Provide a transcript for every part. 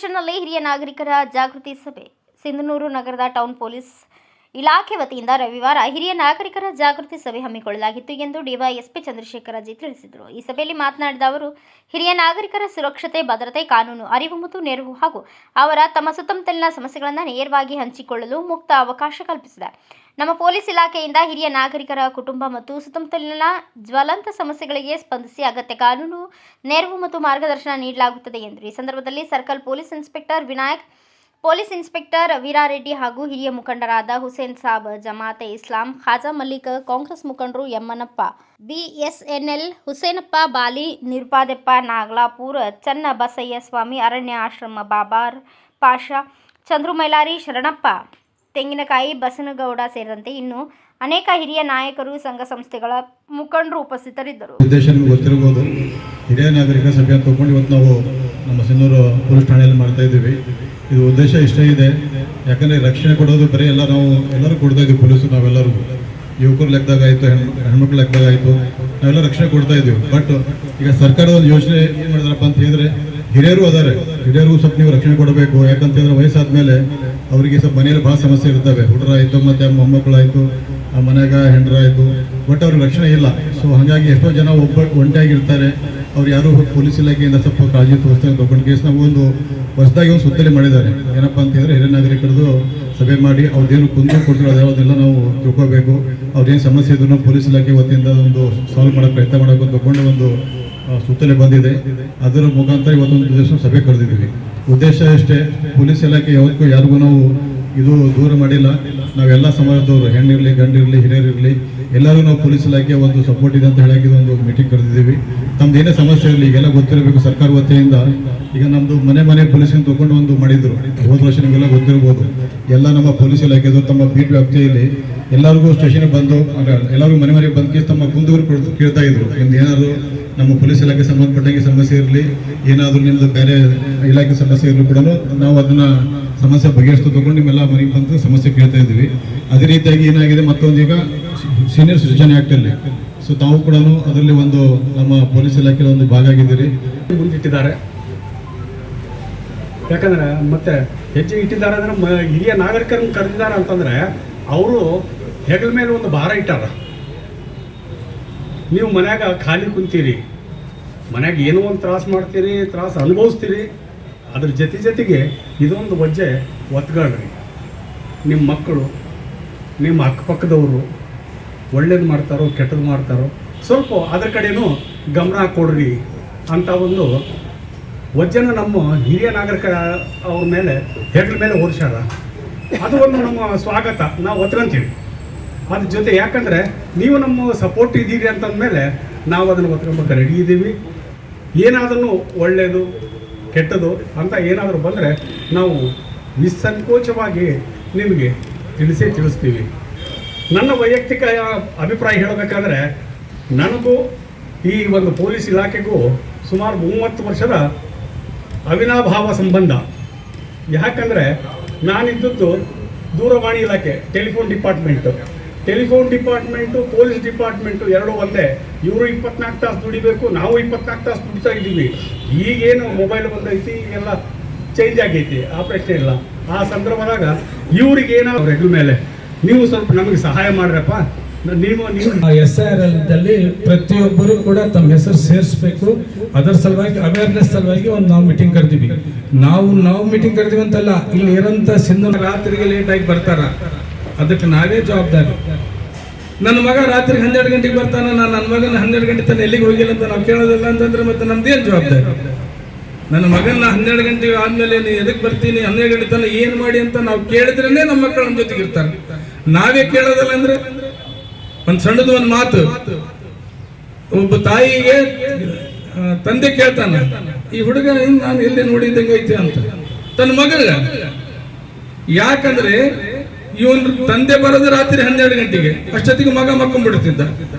ಸ್ಟೇಷನ್ನಲ್ಲಿ ಹಿರಿಯ ನಾಗರಿಕರ ಜಾಗೃತಿ ಸಭೆ. ಸಿಂಧನೂರು ನಗರದ ಟೌನ್ ಪೊಲೀಸ್ ಇಲಾಖೆ ವತಿಯಿಂದ ರವಿವಾರ ಹಿರಿಯ ನಾಗರಿಕರ ಜಾಗೃತಿ ಸಭೆ ಹಮ್ಮಿಕೊಳ್ಳಲಾಗಿತ್ತು ಎಂದು ಡಿವೈಎಸ್ಪಿ ಚಂದ್ರಶೇಖರ ಜಿ ತಿಳಿಸಿದರು. ಈ ಸಭೆಯಲ್ಲಿ ಮಾತನಾಡಿದ ಅವರು, ಹಿರಿಯ ನಾಗರಿಕರ ಸುರಕ್ಷತೆ, ಭದ್ರತೆ, ಕಾನೂನು ಅರಿವು ಮತ್ತು ನೆರವು ಹಾಗೂ ಅವರ ತಮ್ಮ ಸುತ್ತಮುತ್ತಲಿನ ಸಮಸ್ಯೆಗಳನ್ನು ನೇರವಾಗಿ ಹಂಚಿಕೊಳ್ಳಲು ಮುಕ್ತ ಅವಕಾಶ ಕಲ್ಪಿಸಿದೆ. ನಮ್ಮ ಪೊಲೀಸ್ ಇಲಾಖೆಯಿಂದ ಹಿರಿಯ ನಾಗರಿಕರ ಕುಟುಂಬ ಮತ್ತು ಸುತ್ತಮುತ್ತಲಿನ ಜ್ವಲಂತ ಸಮಸ್ಯೆಗಳಿಗೆ ಸ್ಪಂದಿಸಿ ಅಗತ್ಯ ಕಾನೂನು ನೆರವು ಮತ್ತು ಮಾರ್ಗದರ್ಶನ ನೀಡಲಾಗುತ್ತದೆ ಎಂದರು. ಈ ಸಂದರ್ಭದಲ್ಲಿ circle police inspector Vinayak, police inspector Veerareddy ಹಾಗೂ ಹಿರಿಯ ಮುಖಂಡರಾದ ಹುಸೇನ್ ಸಾಬ್, ಜಮಾತೆ ಇಸ್ಲಾಂ, ಖಾಜಾ ಮಲ್ಲಿಕ್, ಕಾಂಗ್ರೆಸ್ ಮುಖಂಡರು ಯಮ್ಮನಪ್ಪ, ಬಿಎಸ್ಎನ್ಎಲ್, ಹುಸೇನಪ್ಪ, ಬಾಲಿ, ನಿರುಪಾದೆಪ್ಪ, ನಾಗಲಾಪುರ, ಚನ್ನ ಬಸಯ್ಯ ಸ್ವಾಮಿ, ಅರಣ್ಯ ಆಶ್ರಮ, ಬಾಬಾರ್ ಪಾಷಾ, ಚಂದ್ರು ಮೈಲಾರಿ, ಶರಣಪ್ಪ, ತೆಂಗಿನಕಾಯಿ, ಬಸನಗೌಡ ಸೇರಿದಂತೆ ಇನ್ನು ಅನೇಕ ಹಿರಿಯ ನಾಯಕರು, ಸಂಘ ಸಂಸ್ಥೆಗಳ ಮುಖಂಡರು ಉಪಸ್ಥಿತರಿದ್ದರು. ಉದ್ದೇಶ ನಿಮಗೆ ಗೊತ್ತಿರಬಹುದು, ಹಿರಿಯ ನಾಗರಿಕ ಸಭೆ ಅಂತ ತಗೊಂಡು ಇವತ್ತು ನಾವು ನಮ್ಮ ಸಿನ್ನೂರು ಪೊಲೀಸ್ ಠಾಣೆಯಲ್ಲಿ ಮಾಡ್ತಾ ಇದ್ದೀವಿ. ಇದು ಉದ್ದೇಶ ಇಷ್ಟೇ ಇದೆ, ಯಾಕಂದರೆ ರಕ್ಷಣೆ ಕೊಡೋದು ಬರೀ ಎಲ್ಲರೂ ಕೊಡ್ತಾ ಇದ್ದೀವಿ. ಪೊಲೀಸರು ನಾವೆಲ್ಲರೂ ಯುವಕರು ಲೆಕ್ಕದಾಗ ಆಯಿತು, ಹೆಣ್ಮಕ್ಳು ಲೆಕ್ಕದಾಗ ಆಯಿತು, ನಾವೆಲ್ಲ ರಕ್ಷಣೆ ಕೊಡ್ತಾ ಇದ್ದೀವಿ. ಬಟ್ ಈಗ ಸರ್ಕಾರದ ಒಂದು ಯೋಜನೆ ಏನು ಮಾಡಿದ್ರಪ್ಪ ಅಂತ ಹೇಳಿದ್ರೆ, ಹಿರಿಯರು ಅದಾರೆ, ಹಿರಿಯರಿಗೂ ಸ್ವಲ್ಪ ನೀವು ರಕ್ಷಣೆ ಕೊಡಬೇಕು. ಯಾಕಂತ ಹೇಳಿದ್ರೆ ವಯಸ್ಸಾದ್ಮೇಲೆ ಅವರಿಗೆ ಸ್ವಲ್ಪ ಮನೆಯಲ್ಲಿ ಭಾಳ ಸಮಸ್ಯೆ ಇರ್ತವೆ. ಹುಡುಗರಾಯಿತು ಮತ್ತು ಮೊಮ್ಮಕ್ಕಳಾಯಿತು, ಮನೆಯಾಗ ಹೆಂಡರಾಯಿತು, ಬಟ್ ಅವ್ರಿಗೆ ರಕ್ಷಣೆ ಇಲ್ಲ. ಸೊ ಹಾಗಾಗಿ ಎಷ್ಟೋ ಜನ ಒಂಟಿಯಾಗಿರ್ತಾರೆ. ಅವ್ರು ಯಾರು ಪೊಲೀಸ್ ಇಲಾಖೆಯಿಂದ ಸ್ವಲ್ಪ ಕಾಳಜಿ ತೋರಿಸ್ತಾರೆ. ತಗೊಂಡು ಕೇಸ್ ನಾವು ಒಂದು ಹೊಸದಾಗಿ ಒಂದು ಸುತ್ತಲೆ ಮಾಡಿದ್ದಾರೆ. ಏನಪ್ಪ ಅಂತ ಹೇಳಿದ್ರೆ, ಹಿರಿಯ ನಾಗರಿಕರದು ಸಭೆ ಮಾಡಿ ಅವ್ರದ್ದೇನು ಕುಂದು ಕೊಡ್ತಾರೆ ಅದನ್ನೆಲ್ಲ ನಾವು ತಿಳ್ಕೋಬೇಕು. ಅವ್ರೇನು ಸಮಸ್ಯೆ ಇದ್ರು ಪೊಲೀಸ್ ಇಲಾಖೆ ವತಿಯಿಂದ ಒಂದು ಸಾಲ್ವ್ ಮಾಡೋ ಪ್ರಯತ್ನ ಮಾಡೋಕೆ ತಗೊಂಡು ಒಂದು ಸುತ್ತಲೆ ಬಂದಿದೆ. ಅದರ ಮುಖಾಂತರ ಇವತ್ತೊಂದು ದಿವಸ ಸಭೆ ಕರೆದಿದ್ದೀವಿ. ಉದ್ದೇಶ ಅಷ್ಟೇ, ಪೊಲೀಸ್ ಇಲಾಖೆ ಯಾವತ್ತೂ ಯಾರಿಗೂ ನಾವು ಇದು ದೂರ ಮಾಡಿಲ್ಲ. ನಾವೆಲ್ಲ ಸಮಾಜದವರು, ಹೆಣ್ಣಿರಲಿ, ಗಂಡಿರಲಿ, ಹಿರಿಯರಿರಲಿ, ಎಲ್ಲರೂ ನಾವು ಪೊಲೀಸ್ ಇಲಾಖೆ ಒಂದು ಸಪೋರ್ಟ್ ಇದೆ ಅಂತ ಹೇಳಕ್ಕೆ ಒಂದು ಮೀಟಿಂಗ್ ಕರೆದಿದ್ದೀವಿ. ನಮ್ದು ಏನೇ ಸಮಸ್ಯೆ ಇರಲಿ, ಈಗೆಲ್ಲ ಗೊತ್ತಿರಬೇಕು. ಸರ್ಕಾರ ವತಿಯಿಂದ ಈಗ ನಮ್ಮದು ಮನೆ ಪೊಲೀಸನ್ನು ತಗೊಂಡು ಒಂದು ಮಾಡಿದ್ರು. ಹೋದ ವರ್ಷ ನಿಮಗೆಲ್ಲ ಗೊತ್ತಿರ್ಬೋದು. ಎಲ್ಲ ನಮ್ಮ ಪೊಲೀಸ್ ಇಲಾಖೆದು ತಮ್ಮ ಬೀಟ್ ವ್ಯಾಪ್ತಿಯಲ್ಲಿ ಎಲ್ಲರಿಗೂ ಸ್ಟೇಷನ್ಗೆ ಬಂದು ಎಲ್ಲರಿಗೂ ಮನೆಗೆ ಬಂದು ತಮ್ಮ ಕುಂದೂರು ಕೇಳ್ತಾ ಇದ್ರು. ನಿಮ್ದು ಏನಾದರೂ ನಮ್ಮ ಪೊಲೀಸ್ ಇಲಾಖೆ ಸಂಬಂಧಪಟ್ಟಂಗೆ ಸಮಸ್ಯೆ ಇರಲಿ, ಏನಾದರೂ ನಿಮ್ಮದು ಬೇರೆ ಇಲಾಖೆ ಸಮಸ್ಯೆ ಇರಲಿ ಕೂಡ ನಾವು ಅದನ್ನು ಸಮಸ್ಯೆ ಬಗೆಹರಿಸ್ತು ತಗೊಂಡು ನಿಮ್ಮೆಲ್ಲ ಮನೆಗೆ ಬಂದು ಸಮಸ್ಯೆ ಕೇಳ್ತಾ ಇದ್ವಿ. ಅದೇ ರೀತಿಯಾಗಿ ಏನಾಗಿದೆ, ಮತ್ತೊಂದು ಈಗ ಸೀನಿಯರ್ ಸಿಟಿಜನ್ ಆ್ಯಕ್ಟಲ್ಲಿ ಸೊ ತಾವು ಕೂಡ ಅದರಲ್ಲಿ ಒಂದು ನಮ್ಮ ಪೊಲೀಸ್ ಇಲಾಖೆಯಲ್ಲಿ ಒಂದು ಭಾಗ ಆಗಿದ್ದೀರಿ. ಮುಂದಿಟ್ಟಿದ್ದಾರೆ. ಯಾಕಂದ್ರೆ ಮತ್ತೆ ಹೆಜ್ಜೆ ಇಟ್ಟಿದ್ದಾರೆ ಅಂದ್ರೆ ಹಿರಿಯ ನಾಗರಿಕರನ್ನು ಕರೆದಿದ್ದಾರೆ ಅಂತಂದ್ರೆ ಅವರು ಹೆಗಲ ಮೇಲೆ ಒಂದು ಭಾರ ಇಟ್ಟಾರ. ನೀವು ಮನ್ಯಾಗ ಖಾಲಿ ಕುಂತೀರಿ, ಮನ್ಯಾಗ ಏನೋ ಒಂದು ತ್ರಾಸು ಮಾಡ್ತೀರಿ, ತ್ರಾಸು ಅನುಭವಿಸ್ತೀರಿ. ಅದ್ರ ಜೊತೆಗೆ ಇದೊಂದು ವಜ್ಜೆ ಒತ್ಗಾಡ್ರಿ. ನಿಮ್ಮ ಮಕ್ಕಳು, ನಿಮ್ಮ ಅಕ್ಕಪಕ್ಕದವರು ಒಳ್ಳೇದು ಮಾಡ್ತಾರೋ ಕೆಟ್ಟದ್ದು ಮಾಡ್ತಾರೋ ಸ್ವಲ್ಪ ಅದ್ರ ಕಡೆನೂ ಗಮನ ಕೊಡ್ರಿ ಅಂತ ಒಂದು ವಜ್ಜೆನ ನಮ್ಮ ಹಿರಿಯ ನಾಗರಿಕರ ಅವ್ರ ಮೇಲೆ ಹೆಗಲ ಮೇಲೆ ಹೊರಿಸ್ಯಾರ. ಅದು ಒಂದು ನಮ್ಮ ಸ್ವಾಗತ, ನಾವು ಒತ್ಕೊಂತೀವಿ ಅದ್ರ ಜೊತೆ. ಯಾಕಂದರೆ ನೀವು ನಮ್ಮ ಸಪೋರ್ಟ್ ಇದ್ದೀರಿ ಅಂತಂದಮೇಲೆ ನಾವು ಅದನ್ನು ಒತ್ಕೊಂಬಕ್ಕೆ ರೆಡಿ ಇದ್ದೀವಿ. ಏನಾದರೂ ಒಳ್ಳೆಯದು ಕೆಟ್ಟದು ಅಂತ ಏನಾದರೂ ಬಂದರೆ ನಾವು ನಿಸ್ಸಂಕೋಚವಾಗಿ ನಿಮಗೆ ತಿಳಿಸ್ತೀವಿ. ನನ್ನ ವೈಯಕ್ತಿಕ ಅಭಿಪ್ರಾಯ ಹೇಳಬೇಕಾದ್ರೆ, ನನಗೂ ಈ ಒಂದು ಪೊಲೀಸ್ ಇಲಾಖೆಗೂ ಸುಮಾರು 30 ವರ್ಷದ ಅವಿನಾಭಾವ ಸಂಬಂಧ. ಯಾಕಂದರೆ ನಾನಿದ್ದದ್ದು ದೂರವಾಣಿ ಇಲಾಖೆ, ಟೆಲಿಫೋನ್ ಡಿಪಾರ್ಟ್ಮೆಂಟು, ಪೊಲೀಸ್ ಡಿಪಾರ್ಟ್ಮೆಂಟು ಎರಡೂ ಒಂದೇ. ಇವರು 24 ತಾಸು ದುಡಿಬೇಕು, ನಾವು 24 ತಾಸು ದುಡಿತಾ ಇದ್ದೀವಿ. ಈಗೇನು ಮೊಬೈಲ್ ಬಂದೈತಿ, ಎಲ್ಲ ಚೇಂಜ್ ಆಗೈತಿ, ಆ ಪ್ರಶ್ನೆ ಇಲ್ಲ. ಆ ಸಂದರ್ಭದಾಗ ಇವ್ರಿಗೇನಾದ್ರು ಹೆಗ್ಲ ಮೇಲೆ ನೀವು ಸ್ವಲ್ಪ ನಮಗೆ ಸಹಾಯ ಮಾಡ್ರಪ್ಪ. ನೀವು SIRL ಪ್ರತಿಯೊಬ್ಬರು ಕೂಡ ತಮ್ಮ ಹೆಸರು ಸೇರಿಸ್ಬೇಕು. ಅದರ ಸಲುವಾಗಿ ಅವೇರ್ನೆಸ್ ಸಲುವಾಗಿ ಒಂದು ನಾವು ಮೀಟಿಂಗ್ ಕರೆದಿವಿ. ನಾವು ಮೀಟಿಂಗ್ ಕರೆದಿವಿ ಅಂತಲ್ಲ, ಇಲ್ಲಿ ಇರೋಂಥ ಸಿಂಧು ರಾತ್ರಿಗೆ ಲೇಟಾಗಿ ಬರ್ತಾರ, ಅದಕ್ಕೆ ನಾವೇ ಜವಾಬ್ದಾರಿ. ನನ್ನ ಮಗ ರಾತ್ರಿ 12 ಗಂಟೆಗೆ ಬರ್ತಾನ, ನನ್ನ ಮಗನ 12 ಗಂಟೆ ತನಕ ಎಲ್ಲಿಗೆ ಹೋಗಿಲ್ಲ ಅಂತ ನಾವು ಕೇಳೋದಿಲ್ಲ ಅಂತಂದ್ರೆ ಮತ್ತೆ ನಮ್ದೇನು ಜವಾಬ್ದಾರಿ? ನನ್ನ ಮಗನ 12 ಗಂಟೆ ಆದ್ಮೇಲೆ ನೀ ಎದಕ್ಕೆ ಬರ್ತೀನಿ, 12 ಗಂಟೆ ತನಕ ಏನು ಮಾಡಿ ಅಂತ ನಾವು ಕೇಳಿದ್ರೇ ನಮ್ಮ ಮಕ್ಕಳು ನಮ್ಮ ಜೊತೆಗೆ ಇರ್ತಾರೆ. ನಾವೇ ಕೇಳೋದಿಲ್ಲ ಅಂದ್ರೆ ಒಂದು ಸಣ್ಣದು ಒಂದು ಮಾತು, ಒಬ್ಬ ತಾಯಿಗೆ ತಂದೆ ಕೇಳ್ತಾನ, ಈ ಹುಡುಗ ನಾನು ಎಲ್ಲಿ ನೋಡಿದ್ದಂಗೆ ಐತೆ ಅಂತ ತನ್ನ ಮಗ. ಯಾಕಂದ್ರೆ ಇವನ್ ತಂದೆ ಬರೋದು ರಾತ್ರಿ 12 ಗಂಟೆಗೆ, ಅಷ್ಟೊತ್ತಿಗೆ ಮಗ ಮಕ್ಕೊಂಡ್ಬಿಡ್ತಿದ್ದ.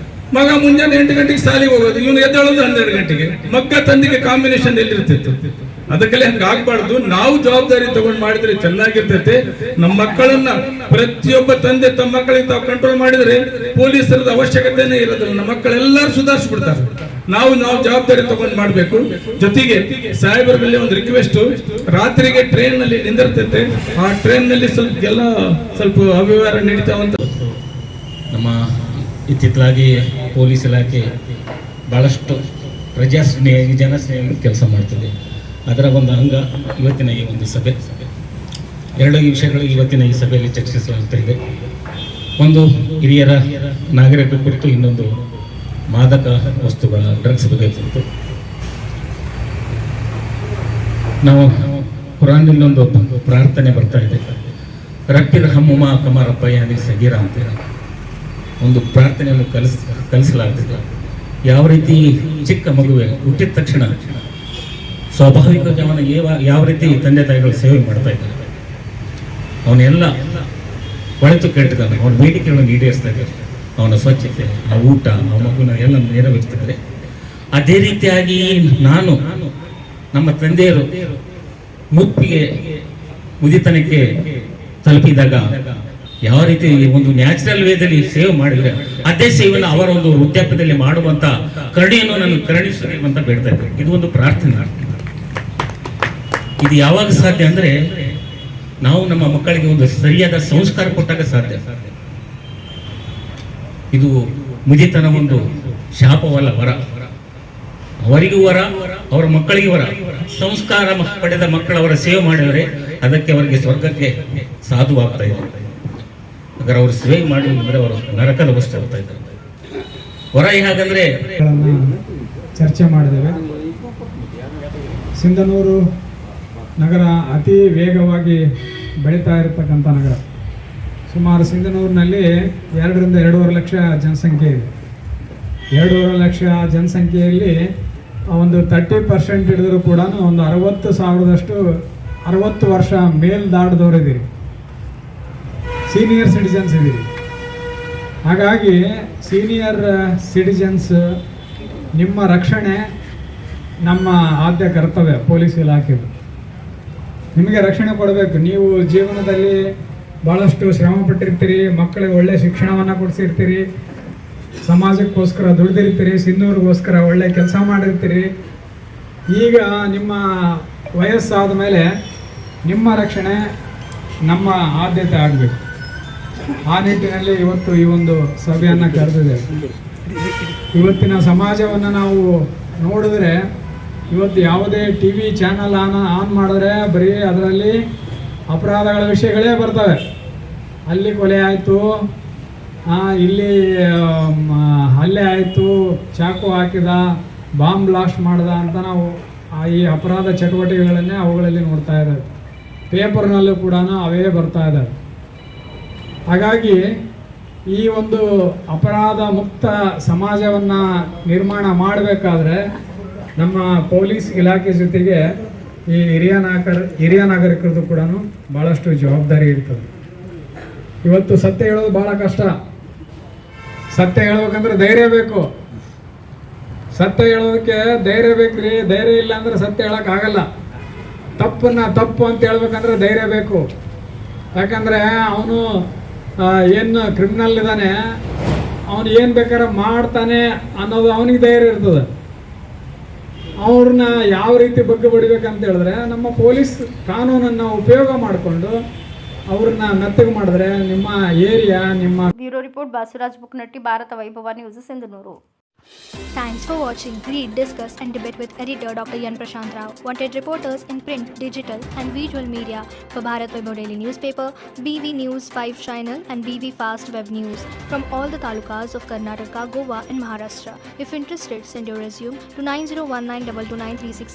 ಮಗ ಮುಂಜಾನೆ 8 ಗಂಟೆಗೆ ಶಾಲೆಗೆ ಹೋಗೋದು, ಇವನು ಎದ್ದೇಳೋದು 12 ಗಂಟೆಗೆ. ಮಕ್ಕ ತಂದೆಗೆ ಕಾಂಬಿನೇಷನ್ ಎಲ್ಲಿರ್ತಿತ್ತು? ಅದಕ್ಕೆಲ್ಲ ಹಂಗೆ ಆಗ್ಬಾರ್ದು. ನಾವು ಜವಾಬ್ದಾರಿ ತಗೊಂಡು ಮಾಡಿದ್ರೆ ಚೆನ್ನಾಗಿರ್ತೈತೆ. ನಮ್ಮ ಮಕ್ಕಳನ್ನ ಪ್ರತಿಯೊಬ್ಬ ತಂದೆ ತಮ್ಮ ಮಕ್ಕಳಿಗೆ ತಾವು ಕಂಟ್ರೋಲ್ ಮಾಡಿದ್ರೆ ಪೊಲೀಸರದ ಅವಶ್ಯಕತೆನೇ ಇರೋದಿಲ್ಲ. ನಮ್ಮ ಮಕ್ಕಳೆಲ್ಲರೂ ಸುಧಾರಿಸ್ಬಿಡ್ತಾರೆ. ನಾವು ಜವಾಬ್ದಾರಿ ತಗೊಂಡು ಮಾಡಬೇಕು. ಜೊತೆಗೆ ಸಾಹೇಬರಲ್ಲಿ ಒಂದು ರಿಕ್ವೆಸ್ಟ್, ರಾತ್ರಿಗೆ ಟ್ರೈನ್ ನಲ್ಲಿ ನಿಂದಿರ್ತೈತೆ, ಆ ಟ್ರೈನ್ ನಲ್ಲಿ ಸ್ವಲ್ಪ ಅವ್ಯವಹಾರ ನಡೀತಾವಂತ. ನಮ್ಮ ಇತ್ತಿತ್ತಲಾಗಿ ಪೊಲೀಸ್ ಇಲಾಖೆ ಭಾಳಷ್ಟು ಪ್ರಜಾಸ್ನೇಹಿ ಜನಸ್ನೇಹಿ ಕೆಲಸ ಮಾಡ್ತದೆ. ಅದರ ಒಂದು ಅಂಗ ಇವತ್ತಿನ ಈ ಒಂದು ಸಭೆ. ಎರಡು ವಿಷಯಗಳು ಇವತ್ತಿನ ಈ ಸಭೆಯಲ್ಲಿ ಚರ್ಚಿಸಲಾಗ್ತಾ ಇದೆ. ಒಂದು ಹಿರಿಯರ ನಾಗರಿಕ ಕುರಿತು, ಇನ್ನೊಂದು ಮಾದಕ ವಸ್ತುಗಳ ಡ್ರಗ್ಸ್ ಬಗ್ಗೆ ಕುರಿತು. ನಾವು ಕುರಾನ್ನಲ್ಲಿ ಒಂದು ಪ್ರಾರ್ಥನೆ ಬರ್ತಾ ಇದೆ, ರಕ್ಕಿದ ಹಮ್ಮುಮ ಕಮರಪ್ಪ ಯಾನಿ ಸಗೀರ ಅಂತ ಒಂದು ಪ್ರಾರ್ಥನೆಯನ್ನು ಕಲಿಸಲಾಗ್ತಿದೆ. ಯಾವ ರೀತಿ ಚಿಕ್ಕ ಮಗುವೆ ಹುಟ್ಟಿದ ತಕ್ಷಣ ಸ್ವಾಭಾವಿಕವಾಗಿ ಅವನ ಯಾವ ರೀತಿ ತಂದೆ ತಾಯಿಗಳು ಸೇವೆ ಮಾಡ್ತಾ ಇದ್ದಾರೆ, ಅವನೆಲ್ಲ ಒಳಿತು ಕೆಟ್ಟಿದ್ದಾನೆ, ಅವನ ಬೇಡಿಕೆಗಳನ್ನು ಈಡೇರಿಸ್ತಾ ಇದ್ದಾರೆ, ಅವನ ಸ್ವಚ್ಛತೆ, ಆ ಊಟ, ಆ ಮಗುನ ಎಲ್ಲ ನೆರವೇರಿಸ್ತಿದ್ದಾರೆ. ಅದೇ ರೀತಿಯಾಗಿ ನಾನು ನಮ್ಮ ತಂದೆಯರು ಮುದಿತನಕ್ಕೆ ತಲುಪಿದಾಗ ಯಾವ ರೀತಿ ಒಂದು ನ್ಯಾಚುರಲ್ ವೇದಲ್ಲಿ ಸೇವೆ ಮಾಡಿದ್ರೆ ಅದೇ ಸೇವೆಯನ್ನು ಅವರ ಒಂದು ವೃದ್ಧಾಪ್ಯದಲ್ಲಿ ಮಾಡುವಂತ ಕರುಣೆಯನ್ನು ನಾನು ಕರುಣಿಸಲಿ ಅಂತ ಬೇಡ್ತಾ ಇದ್ದೆ. ಇದು ಒಂದು ಪ್ರಾರ್ಥನೆ. ಇದು ಯಾವಾಗ ಸಾಧ್ಯ ಅಂದ್ರೆ ನಾವು ನಮ್ಮ ಮಕ್ಕಳಿಗೆ ಒಂದು ಸರಿಯಾದ ಸಂಸ್ಕಾರ ಕೊಟ್ಟಾಗ ಸಾಧ್ಯ. ಇದು ಮುದಿತನ ಒಂದು ಶಾಪವಲ್ಲ, ವರ. ಅವರಿಗೂ ವರ, ಅವರ ಮಕ್ಕಳಿಗೆ ವರ. ಸಂಸ್ಕಾರ ಪಡೆದ ಮಕ್ಕಳು ಅವರ ಸೇವೆ ಮಾಡಿದರೆ ಅದಕ್ಕೆ ಅವರಿಗೆ ಸ್ವರ್ಗಕ್ಕೆ ಸಾಧುವಾಗ್ತಾ ಇದೆ. ಹಾಗಾದ್ರೆ ಅವರು ಸೇವೆ ಮಾಡಿದ್ರೆ ಅವರು ನರಕದ ವಸ್ತು ಆಗ್ತಾ ಇದ್ದಾರೆ. ವರ ಹೇಗಂದ್ರೆ ಚರ್ಚೆ ಮಾಡಿದ್ದೇವೆ. ಸಿಂಧನೂರು ನಗರ ಅತಿ ವೇಗವಾಗಿ ಬೆಳೀತಾ ಇರತಕ್ಕಂಥ ನಗರ. ಸುಮಾರು ಸಿಂಧನೂರಿನಲ್ಲಿ 2 ರಿಂದ 2.5 ಲಕ್ಷ ಜನಸಂಖ್ಯೆ ಇದೆ. 2.5 ಲಕ್ಷ ಜನಸಂಖ್ಯೆಯಲ್ಲಿ ಒಂದು 30% ಹಿಡಿದ್ರು ಕೂಡ ಒಂದು 60,000ದಷ್ಟು 60 ವರ್ಷ ಮೇಲ್ ದಾಟದವ್ರು ಇದ್ದೀರಿ, ಸೀನಿಯರ್ ಸಿಟಿಜನ್ಸ್ ಇದ್ದೀರಿ. ಹಾಗಾಗಿ ಸೀನಿಯರ್ ಸಿಟಿಜನ್ಸ್ ನಿಮ್ಮ ರಕ್ಷಣೆ ನಮ್ಮ ಆದ್ಯ ಕರ್ತವ್ಯ. ಪೊಲೀಸ್ ಇಲಾಖೆದು ನಿಮಗೆ ರಕ್ಷಣೆ ಕೊಡಬೇಕು. ನೀವು ಜೀವನದಲ್ಲಿ ಭಾಳಷ್ಟು ಶ್ರಮ ಪಟ್ಟಿರ್ತೀರಿ, ಮಕ್ಕಳಿಗೆ ಒಳ್ಳೆ ಶಿಕ್ಷಣವನ್ನು ಕೊಡಿಸಿರ್ತೀರಿ, ಸಮಾಜಕ್ಕೋಸ್ಕರ ದುಡಿದಿರ್ತೀರಿ, ಸಿಂಧೂರಿಗೋಸ್ಕರ ಒಳ್ಳೆ ಕೆಲಸ ಮಾಡಿರ್ತೀರಿ. ಈಗ ನಿಮ್ಮ ವಯಸ್ಸಾದ ಮೇಲೆ ನಿಮ್ಮ ರಕ್ಷಣೆ ನಮ್ಮ ಆದ್ಯತೆ ಆಗಬೇಕು. ಆ ನಿಟ್ಟಿನಲ್ಲಿ ಇವತ್ತು ಈ ಒಂದು ಸಭೆಯನ್ನು ಕರೆದಿದ್ದೇವೆ. ಇವತ್ತಿನ ಸಮಾಜವನ್ನು ನಾವು ನೋಡಿದ್ರೆ, ಇವತ್ತು ಯಾವುದೇ TV ಚಾನಲ್ ಆನ್ ಮಾಡಿದ್ರೆ ಬರೀ ಅದರಲ್ಲಿ ಅಪರಾಧಗಳ ವಿಷಯಗಳೇ ಬರ್ತವೆ. ಅಲ್ಲಿ ಕೊಲೆ ಆಯಿತು, ಇಲ್ಲಿ ಹಲ್ಲೆ ಆಯಿತು, ಚಾಕು ಹಾಕಿದ, ಬಾಂಬ್ ಬ್ಲಾಸ್ಟ್ ಮಾಡ್ದ ಅಂತ ನಾವು ಈ ಅಪರಾಧ ಚಟುವಟಿಕೆಗಳನ್ನೇ ಅವುಗಳಲ್ಲಿ ನೋಡ್ತಾ ಇದ್ದೇವೆ. ಪೇಪರ್ನಲ್ಲೂ ಕೂಡ ಅವೇ ಬರ್ತಾ ಇದ್ದಾವೆ. ಹಾಗಾಗಿ ಈ ಒಂದು ಅಪರಾಧ ಮುಕ್ತ ಸಮಾಜವನ್ನು ನಿರ್ಮಾಣ ಮಾಡಬೇಕಾದ್ರೆ ನಮ್ಮ ಪೊಲೀಸ್ ಇಲಾಖೆ ಜೊತೆಗೆ ಈ ಹಿರಿಯ ನಾಗರಿಕರದ್ದು ಕೂಡ ಭಾಳಷ್ಟು ಜವಾಬ್ದಾರಿ ಇರ್ತದೆ. ಇವತ್ತು ಸತ್ಯ ಹೇಳೋದು ಭಾಳ ಕಷ್ಟ. ಸತ್ಯ ಹೇಳ್ಬೇಕಂದ್ರೆ ಧೈರ್ಯ ಬೇಕು. ಸತ್ಯ ಹೇಳೋದಕ್ಕೆ ಧೈರ್ಯ ಬೇಕ್ರಿ. ಧೈರ್ಯ ಇಲ್ಲ ಅಂದ್ರೆ ಸತ್ಯ ಹೇಳೋಕ್ಕಾಗಲ್ಲ. ತಪ್ಪನ್ನು ತಪ್ಪು ಅಂತ ಹೇಳ್ಬೇಕಂದ್ರೆ ಧೈರ್ಯ ಬೇಕು. ಯಾಕಂದರೆ ಅವನು ಏನು ಕ್ರಿಮಿನಲ್ ಇದ್ದಾನೆ, ಅವನು ಏನು ಬೇಕಾದ್ರೆ ಮಾಡ್ತಾನೆ ಅನ್ನೋದು ಅವನಿಗೆ ಧೈರ್ಯ ಇರ್ತದೆ. ಅವ್ರನ್ನ ಯಾವ ರೀತಿ ಬಗ್ಗೆ ಬಡಿಬೇಕಂತ ಹೇಳಿದ್ರೆ ನಮ್ಮ ಪೊಲೀಸ್ ಕಾನೂನನ್ನು ಉಪಯೋಗ ಮಾಡಿಕೊಂಡು ಅವ್ರನ್ನ ಮೆತ್ತಗೆ ಮಾಡಿದ್ರೆ ನಿಮ್ಮ ಏರಿಯಾ ನಿಮ್ಮ. ಬ್ಯೂರೋ ರಿಪೋರ್ಟ್ ಬಾಸುರಾಜ್ ಬುಕ್ನಟ್ಟಿ, ಭಾರತ ವೈಭವ news, Sindhanur. Thanks for watching Read, Discuss and Debate with editor Dr. Yan Prashant Rao. Wanted reporters in print, digital and visual media for Bharat Vaibhav Daily Newspaper, BV News 5 Channel and BV Fast Web News from all the talukas of Karnataka, Goa and Maharashtra. If interested, send your resume to 9019229369.